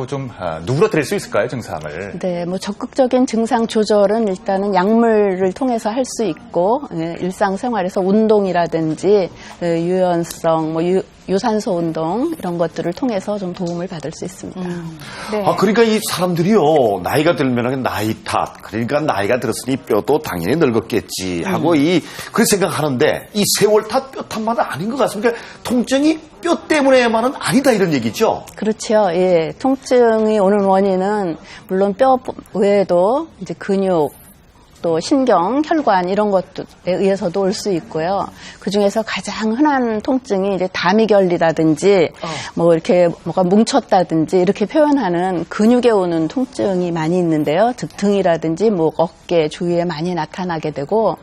좀 누그러뜨릴 수 있을까요, 증상을? 네, 뭐 적극적인 증상 조절은 일단은 약물을 통해서 할 수 있고, 일상생활에서 운동이라든지 유연성, 뭐 유산소 운동 이런 것들을 통해서 좀 도움을 받을 수 있습니다. 네. 그러니까 이 사람들이요, 나이가 들면 나이 탓, 그러니까 나이가 들었으니 뼈도 당연히 늙었겠지 하고 그렇게 생각하는데 이 세월 탓, 뼈 탓만은 아닌 것 같습니다. 통증이 뼈 때문에만은 아니다 이런 얘기죠? 그렇죠. 예. 통증이 오는 원인은 물론 뼈 외에도 이제 근육, 또 신경, 혈관 이런 것에 의해서도 올 수 있고요. 그 중에서 가장 흔한 통증이 이제 다미결리라든지 뭐 이렇게 뭐가 뭉쳤다든지 이렇게 표현하는 근육에 오는 통증이 많이 있는데요. 즉 등이라든지 뭐 어깨 주위에 많이 나타나게 되고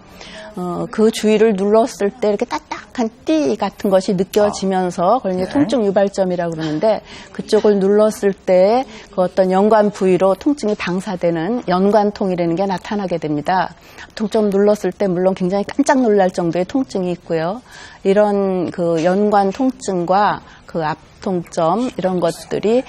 그 주위를 눌렀을 때 이렇게 딱딱한 띠 같은 것이 느껴지면서 그걸 이제 통증 유발점이라고 그러는데 그쪽을 눌렀을 때 그 어떤 연관 부위로 통증이 방사되는 연관통이라는 게 나타나게 됩니다. 통증 눌렀을 때 물론 굉장히 깜짝 놀랄 정도의 통증이 있고요. 이런 그 연관 통증과 그 앞통점 이런 것들이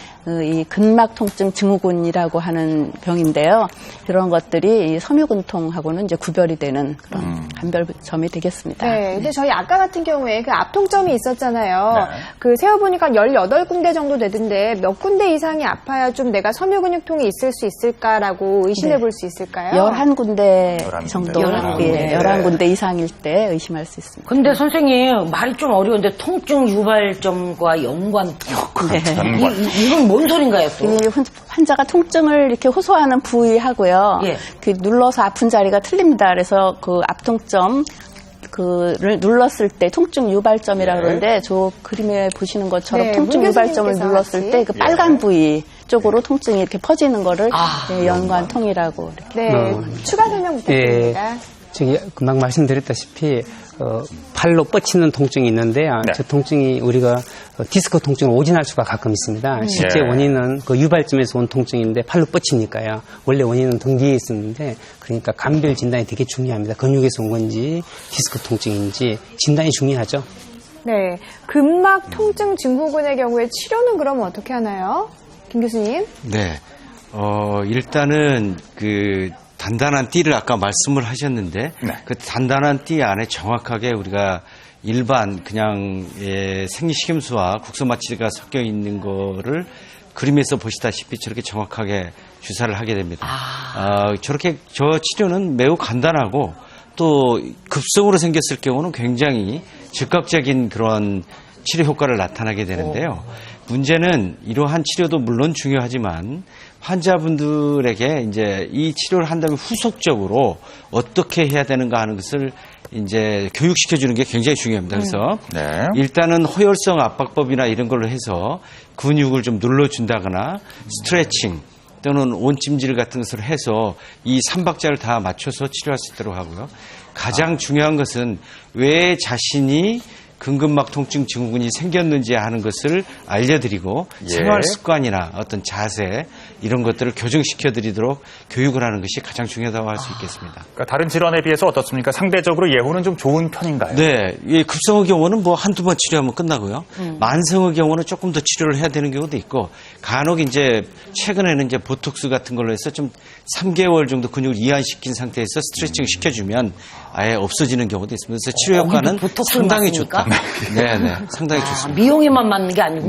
이 근막 통증 증후군이라고 하는 병인데요. 그런 것들이 이 섬유근통하고는 이제 구별이 되는 그런 감별점이 되겠습니다. 네, 근데 저희 아까 같은 경우에 그 앞통점이 있었잖아요. 네. 그 세어보니까 18군데 정도 되던데 몇 군데 이상이 아파야 좀 내가 섬유근육통이 있을 수 있을까라고 의심해 볼 수 있을까요? 11군데 정도, 11군데 이상일 때 의심할 수 있습니다. 근데 선생님, 말이 좀 어려운데 통증 유발점과 연관통. 이건 뭔 소린가요, 또? 이 환자가 통증을 이렇게 호소하는 부위하고요. 예. 그 눌러서 아픈 자리가 틀립니다. 그래서 그 앞통점 그를 눌렀을 때 통증 유발점이라고 그러는데 저 그림에 보시는 것처럼 네, 통증 문 유발점을 교수님께서 눌렀을 때 그 빨간 부위 쪽으로 통증이 이렇게 퍼지는 거를 연관통이라고 이렇게. 네, 추가 설명 부탁드립니다. 저기 금방 말씀드렸다시피 팔로 뻗치는 통증이 있는데요. 네. 저 통증이 우리가 디스크 통증을 오진할 수가 가끔 있습니다. 실제 원인은 그 유발점에서 온 통증인데 팔로 뻗치니까요. 원래 원인은 등 뒤에 있었는데 그러니까 감별 진단이 되게 중요합니다. 근육에서 온 건지 디스크 통증인지 진단이 중요하죠. 네, 근막 통증 증후군의 경우에 치료는 그러면 어떻게 하나요? 김 교수님? 네, 일단은 단단한 띠를 아까 말씀을 하셨는데 네. 그 단단한 띠 안에 정확하게 우리가 일반 그냥 생리식염수와 국소마취가 섞여 있는 거를 그림에서 보시다시피 저렇게 정확하게 주사를 하게 됩니다. 저렇게 저 치료는 매우 간단하고 또 급성으로 생겼을 경우는 굉장히 즉각적인 그런 치료 효과를 나타나게 되는데요. 문제는 이러한 치료도 물론 중요하지만 환자분들에게 이제 이 치료를 한다면 후속적으로 어떻게 해야 되는가 하는 것을 이제 교육시켜 주는 게 굉장히 중요합니다. 그래서 일단은 호혈성 압박법이나 이런 걸로 해서 근육을 좀 눌러준다거나 스트레칭 또는 온찜질 같은 것을 해서 이 3박자를 다 맞춰서 치료할 수 있도록 하고요. 가장 중요한 것은 왜 자신이 근근막 통증 증후군이 생겼는지 하는 것을 알려드리고 생활 습관이나 어떤 자세 이런 것들을 교정시켜드리도록 교육을 하는 것이 가장 중요하다고 할 수 있겠습니다. 그러니까 다른 질환에 비해서 어떻습니까? 상대적으로 예후는 좀 좋은 편인가요? 네, 이 급성의 경우는 뭐 한두 번 치료하면 끝나고요. 만성의 경우는 조금 더 치료를 해야 되는 경우도 있고 간혹 이제 최근에는 이제 보톡스 같은 걸로 해서 좀 3개월 정도 근육을 이완시킨 상태에서 스트레칭 시켜주면 아예 없어지는 경우도 있습니다. 그래서 치료 효과는 상당히 좋다. 네, 상당히 좋습니다. 미용에만 맞는 게 아니고.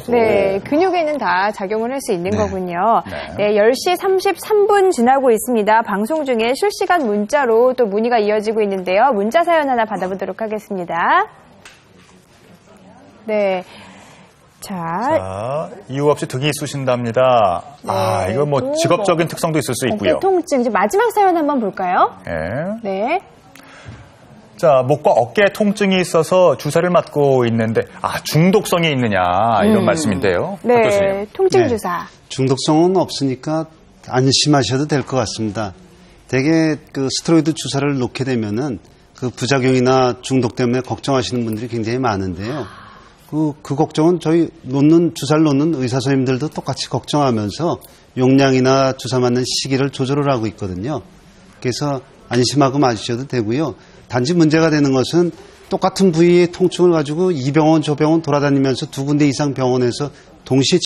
네, 근육에는 다 작용을 할 수 있는 거군요. 네, 10시 33분 지나고 있습니다. 방송 중에 실시간 문자로 또 문의가 이어지고 있는데요. 문자 사연 하나 받아보도록 하겠습니다. 네. 자, 이유 없이 등이 쑤신답니다. 이거 뭐 직업적인 특성도 있을 수 있고요. 어깨 통증. 이제 마지막 사연 한번 볼까요? 네. 자, 목과 어깨에 통증이 있어서 주사를 맞고 있는데 중독성이 있느냐 이런 말씀인데요. 박 교수님. 네, 통증 주사. 중독성은 없으니까 안심하셔도 될 것 같습니다. 대개 그 스테로이드 주사를 놓게 되면은 그 부작용이나 중독 때문에 걱정하시는 분들이 굉장히 많은데요. 그 걱정은 저희 주사를 놓는 의사 선생님들도 똑같이 걱정하면서 용량이나 주사 맞는 시기를 조절을 하고 있거든요. 그래서 안심하고 맞으셔도 되고요. 단지 문제가 되는 것은 똑같은 부위의 통증을 가지고 이 병원 저 병원 돌아다니면서 2군데 이상 병원에서 동시에